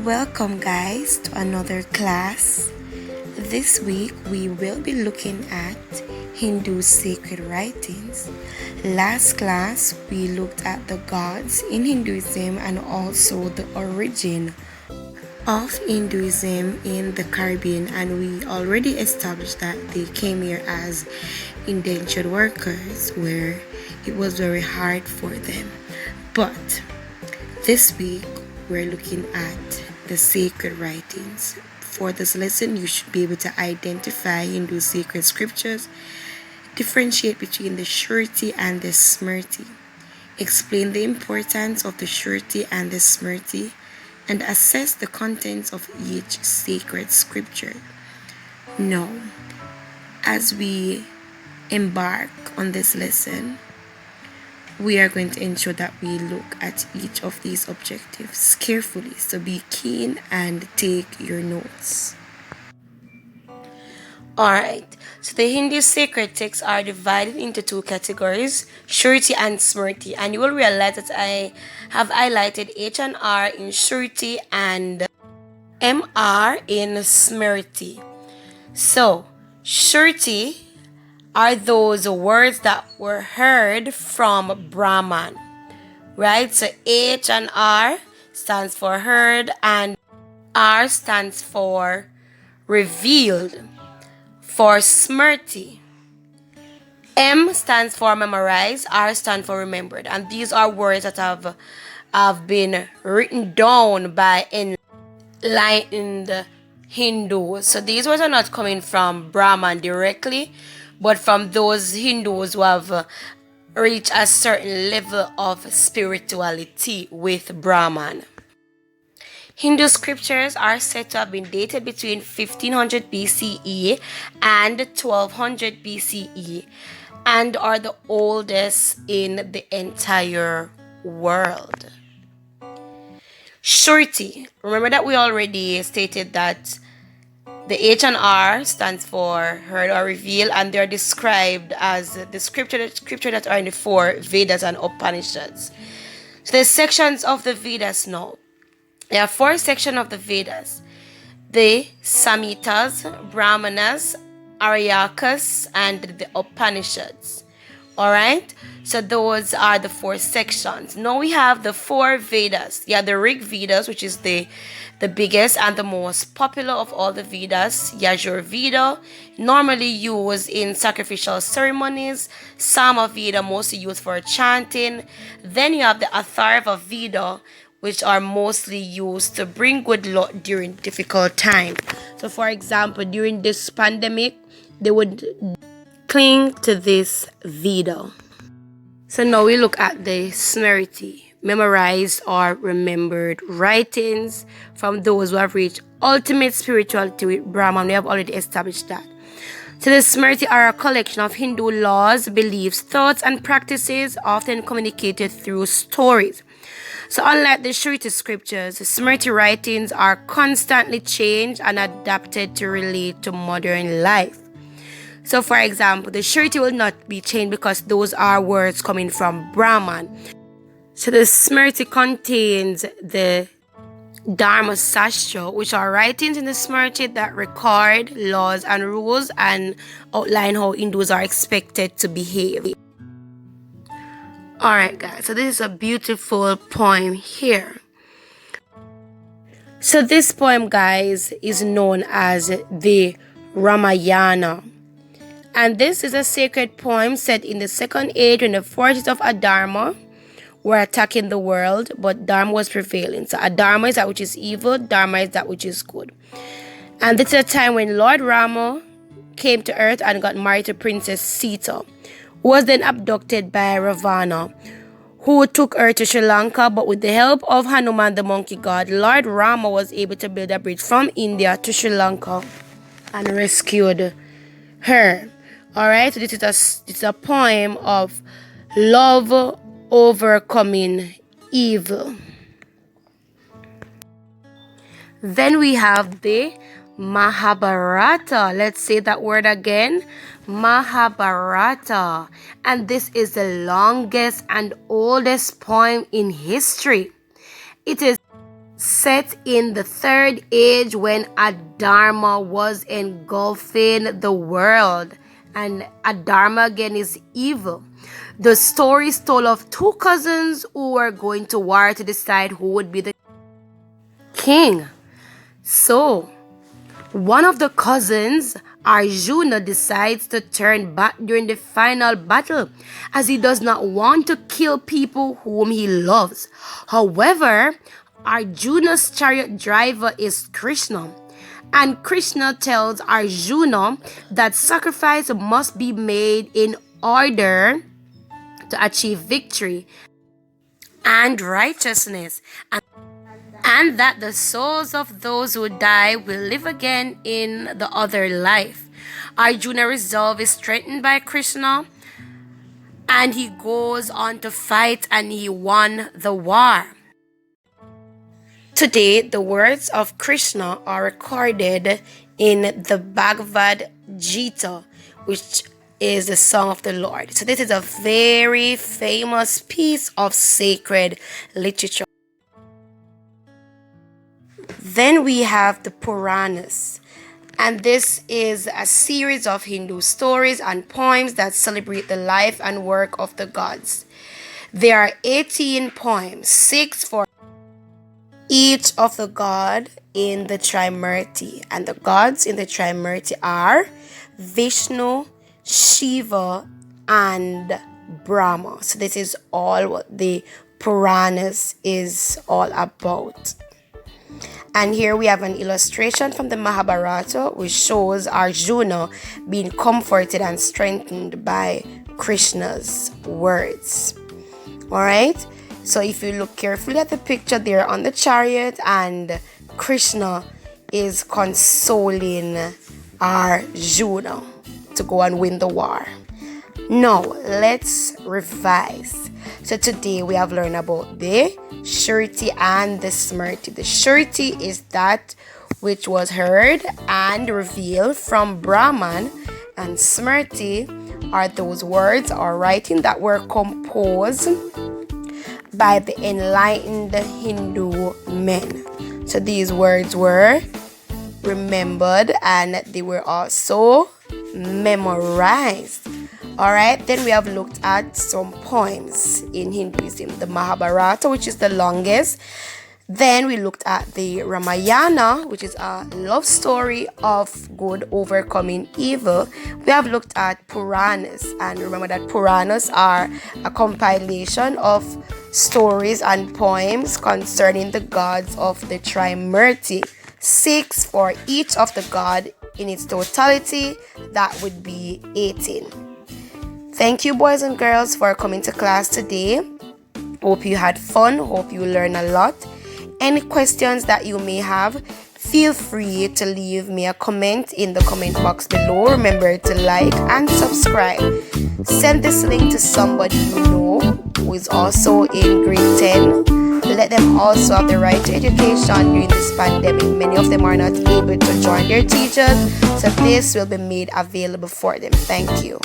Welcome, guys, to another class. This week we will be looking at Hindu sacred writings. Last class we looked at the gods in Hinduism and also the origin of Hinduism in the Caribbean, and we already established that they came here as indentured workers where it was very hard for them. But this week we're looking at the sacred writings. For this lesson, you should be able to identify Hindu sacred scriptures, differentiate between the SHRUTI and the SMRITI, explain the importance of the SHRUTI and the SMRITI, and assess the contents of each sacred scripture. Now, as we embark on this lesson, we are going to ensure that we look at each of these objectives carefully. So be keen and take your notes. Alright, so the Hindu sacred texts are divided into two categories, SHRUTI and SMRITI. And you will realize that I have highlighted H and R in SHRUTI and MR in SMRITI. So, SHRUTI are those words that were heard from Brahman, right? So H and R stands for heard and R stands for revealed. For SMRITI, M stands for memorized, R stands for remembered, and these are words that have been written down by enlightened Hindus. So these words are not coming from Brahman directly, but from those Hindus who have reached a certain level of spirituality with Brahman. Hindu scriptures are said to have been dated between 1500 BCE and 1200 BCE and are the oldest in the entire world. SHRUTI. Remember that we already stated that the H and R stands for heard or revealed, and they're described as the scripture that are in the four Vedas and Upanishads. So the sections of the Vedas now. There are four sections of the Vedas: the Samhitas, Brahmanas, Aryakas, and the Upanishads. Alright? So those are the four sections. Now we have the four Vedas. Yeah, the Rig Vedas, which is the biggest and the most popular of all the Vedas. Yajur Veda, normally used in sacrificial ceremonies. Sama Veda, mostly used for chanting. Then you have the Atharva Veda, which are mostly used to bring good luck during difficult times. So for example, during this pandemic, they would cling to this Veda. So now we look at the SMRITI, memorized or remembered writings from those who have reached ultimate spirituality with Brahman. We have already established that. So the SMRITI are a collection of Hindu laws, beliefs, thoughts, and practices often communicated through stories. So unlike the SHRUTI scriptures, the SMRITI writings are constantly changed and adapted to relate to modern life. So for example, the SHRUTI will not be changed because those are words coming from Brahman. So the SMRITI contains the Dharma Sastra, which are writings in the SMRITI that record laws and rules and outline how Hindus are expected to behave. Alright guys, so this is a beautiful poem here. So this poem, guys, is known as the Ramayana. And this is a sacred poem set in the second age when the forces of Adharma were attacking the world, but Dharma was prevailing. So Adharma is that which is evil, Dharma is that which is good. And this is a time when Lord Rama came to earth and got married to Princess Sita, who was then abducted by Ravana, who took her to Sri Lanka. But with the help of Hanuman, the monkey god, Lord Rama was able to build a bridge from India to Sri Lanka and rescued her. Alright, so this is a poem of love overcoming evil. Then we have the Mahabharata. Let's say that word again. Mahabharata. And this is the longest and oldest poem in history. It is set in the third age when Adharma was engulfing the world. And Adharma again is evil. The story is told of two cousins who were going to war to decide who would be the king. So, one of the cousins, Arjuna, decides to turn back during the final battle as he does not want to kill people whom he loves. However, Arjuna's chariot driver is Krishna. And Krishna tells Arjuna that sacrifice must be made in order to achieve victory and righteousness, and that the souls of those who die will live again in the other life. Arjuna's resolve is strengthened by Krishna, and he goes on to fight, and he won the war. Today, the words of Krishna are recorded in the Bhagavad Gita, which is the song of the Lord. So this is a very famous piece of sacred literature. Then we have the Puranas, and this is a series of Hindu stories and poems that celebrate the life and work of the gods. There are 18 poems, 6 for each of the god in the Trimurti, and the gods in the Trimurti are Vishnu, Shiva, and Brahma. So this is all what the Puranas is all about. And here we have an illustration from the Mahabharata, which shows Arjuna being comforted and strengthened by Krishna's words. Alright, so if you look carefully at the picture there on the chariot, and Krishna is consoling Arjuna to go and win the war. Now, let's revise. So today we have learned about the SHRUTI and the SMRITI. The SHRUTI is that which was heard and revealed from Brahman, and SMRITI are those words or writing that were composed by the enlightened Hindu men. So these words were remembered and they were also memorized. Alright, then we have looked at some poems in Hinduism. The Mahabharata, which is the longest. Then we looked at the Ramayana, which is a love story of good overcoming evil. We have looked at Puranas, and remember that Puranas are a compilation of stories and poems concerning the gods of the Trimurti. 6 for each of the god in its totality. That would be 18. Thank you, boys and girls, for coming to class today. Hope you had fun. Hope you learned a lot. Any questions that you may have, feel free to leave me a comment in the comment box below. Remember to like and subscribe. Send this link to somebody you know who is also in grade 10. Let them also have the right to education during this pandemic. Many of them are not able to join their teachers, so this will be made available for them. Thank you.